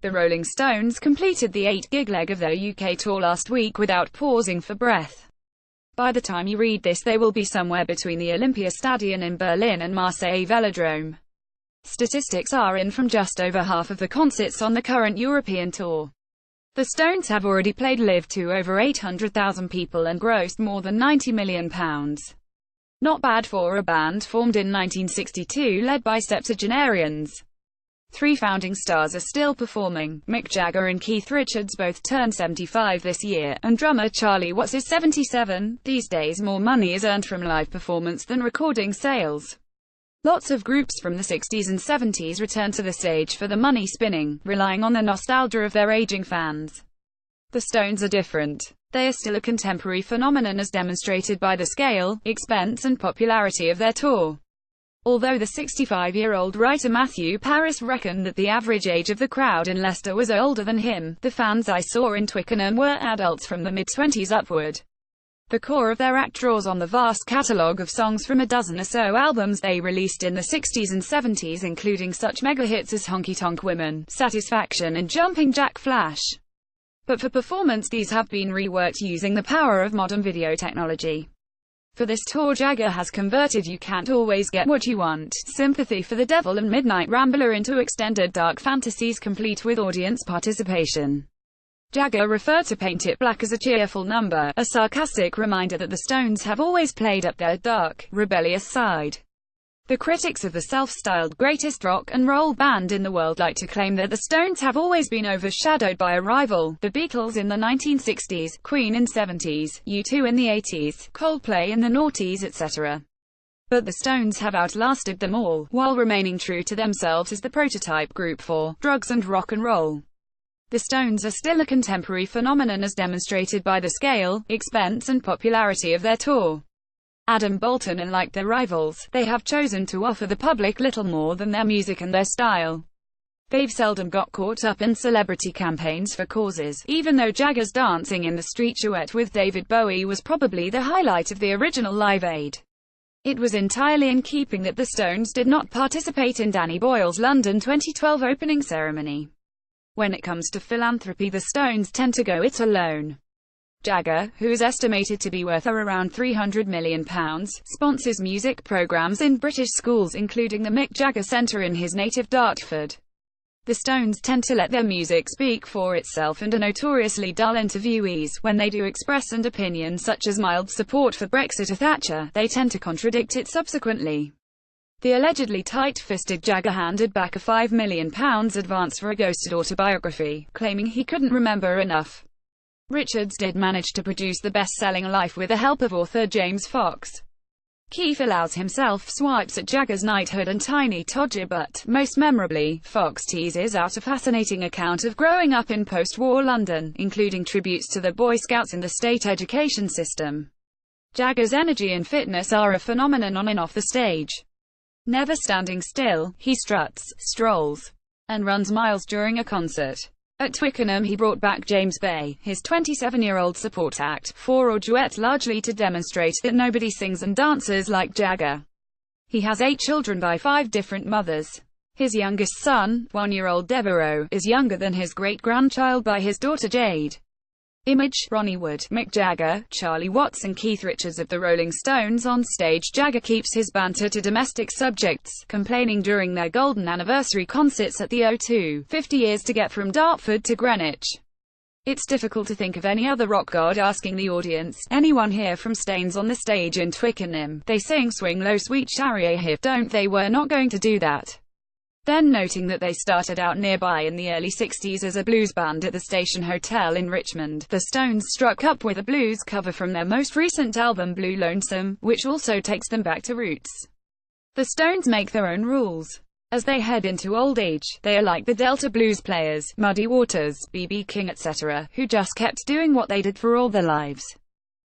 The Rolling Stones completed the 8-gig leg of their UK tour last week without pausing for breath. By the time you read this, they will be somewhere between the Olympiastadion in Berlin and Marseille Velodrome. Statistics are in from just over half of the concerts on the current European tour. The Stones have already played live to over 800,000 people and grossed more than £90 million. Not bad for a band formed in 1962 led by septuagenarians. 3 founding stars are still performing. Mick Jagger and Keith Richards both turned 75 this year, and drummer Charlie Watts is 77. These days more money is earned from live performance than recording sales. Lots of groups from the 60s and 70s return to the stage for the money spinning, relying on the nostalgia of their aging fans. The Stones are different. They are still a contemporary phenomenon as demonstrated by the scale, expense and popularity of their tour. Although the 65-year-old writer Matthew Paris reckoned that the average age of the crowd in Leicester was older than him, the fans I saw in Twickenham were adults from the mid-20s upward. The core of their act draws on the vast catalogue of songs from a dozen or so albums they released in the 60s and 70s, including such mega-hits as Honky Tonk Women, Satisfaction and Jumping Jack Flash. But for performance these have been reworked using the power of modern video technology. For this tour Jagger has converted You Can't Always Get What You Want, Sympathy for the Devil and Midnight Rambler into extended dark fantasies complete with audience participation. Jagger referred to Paint It Black as a cheerful number, a sarcastic reminder that the Stones have always played up their dark, rebellious side. The critics of the self-styled greatest rock and roll band in the world like to claim that the Stones have always been overshadowed by a rival, the Beatles in the 1960s, Queen in the 70s, U2 in the 80s, Coldplay in the noughties etc. But the Stones have outlasted them all, while remaining true to themselves as the prototype group for drugs and rock and roll. The Stones are still a contemporary phenomenon as demonstrated by the scale, expense and popularity of their tour. Adam Bolton, and like their rivals, they have chosen to offer the public little more than their music and their style. They've seldom got caught up in celebrity campaigns for causes, even though Jagger's Dancing in the Street duet with David Bowie was probably the highlight of the original Live Aid. It was entirely in keeping that the Stones did not participate in Danny Boyle's London 2012 opening ceremony. When it comes to philanthropy the Stones tend to go it alone. Jagger, who is estimated to be worth around £300 million, sponsors music programs in British schools including the Mick Jagger Centre in his native Dartford. The Stones tend to let their music speak for itself and are notoriously dull interviewees. When they do express an opinion such as mild support for Brexit or Thatcher, they tend to contradict it subsequently. The allegedly tight-fisted Jagger handed back a £5 million advance for a ghosted autobiography, claiming he couldn't remember enough. Richards did manage to produce the best-selling Life with the help of author James Fox. Keith allows himself swipes at Jagger's knighthood and Tiny Todger, but, most memorably, Fox teases out a fascinating account of growing up in post-war London, including tributes to the Boy Scouts and the state education system. Jagger's energy and fitness are a phenomenon on and off the stage. Never standing still, he struts, strolls, and runs miles during a concert. At Twickenham he brought back James Bay, his 27-year-old support act, for a duet largely to demonstrate that nobody sings and dances like Jagger. He has 8 children by 5 different mothers. His youngest son, 1-year-old Devereaux, is younger than his great-grandchild by his daughter Jade. Image, Ronnie Wood, Mick Jagger, Charlie Watts and Keith Richards of the Rolling Stones on stage. Jagger keeps his banter to domestic subjects, complaining during their golden anniversary concerts at the O2, 50 years to get from Dartford to Greenwich. It's difficult to think of any other rock god asking the audience, anyone here from Stains on the stage in Twickenham, they sing Swing Low Sweet Chariot Hip, don't they? We're not going to do that. Then noting that they started out nearby in the early 60s as a blues band at the Station Hotel in Richmond, the Stones struck up with a blues cover from their most recent album Blue Lonesome, which also takes them back to roots. The Stones make their own rules. As they head into old age, they are like the Delta blues players, Muddy Waters, B.B. King etc., who just kept doing what they did for all their lives.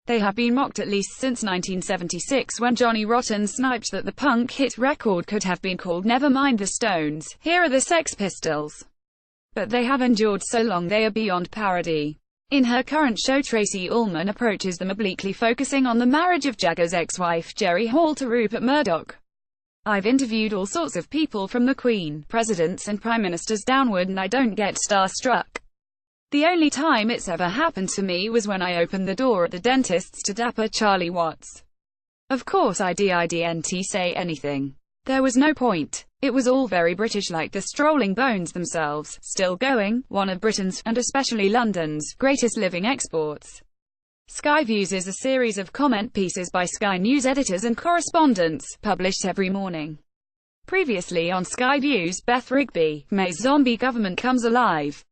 They have been mocked at least since 1976 when Johnny Rotten sniped that the punk hit record could have been called Never Mind the Stones, Here Are the Sex Pistols. But they have endured so long they are beyond parody. In her current show Tracy Ullman approaches them obliquely, focusing on the marriage of Jagger's ex-wife Jerry Hall to Rupert Murdoch. I've interviewed all sorts of people from the Queen, presidents and prime ministers downward, and I don't get starstruck. The only time it's ever happened to me was when I opened the door at the dentist's to dapper Charlie Watts. Of course I didn't say anything. There was no point. It was all very British, like the Strolling Bones themselves, still going, one of Britain's, and especially London's, greatest living exports. Sky Views is a series of comment pieces by Sky News editors and correspondents, published every morning. Previously on Sky Views, Beth Rigby, May's zombie government comes alive.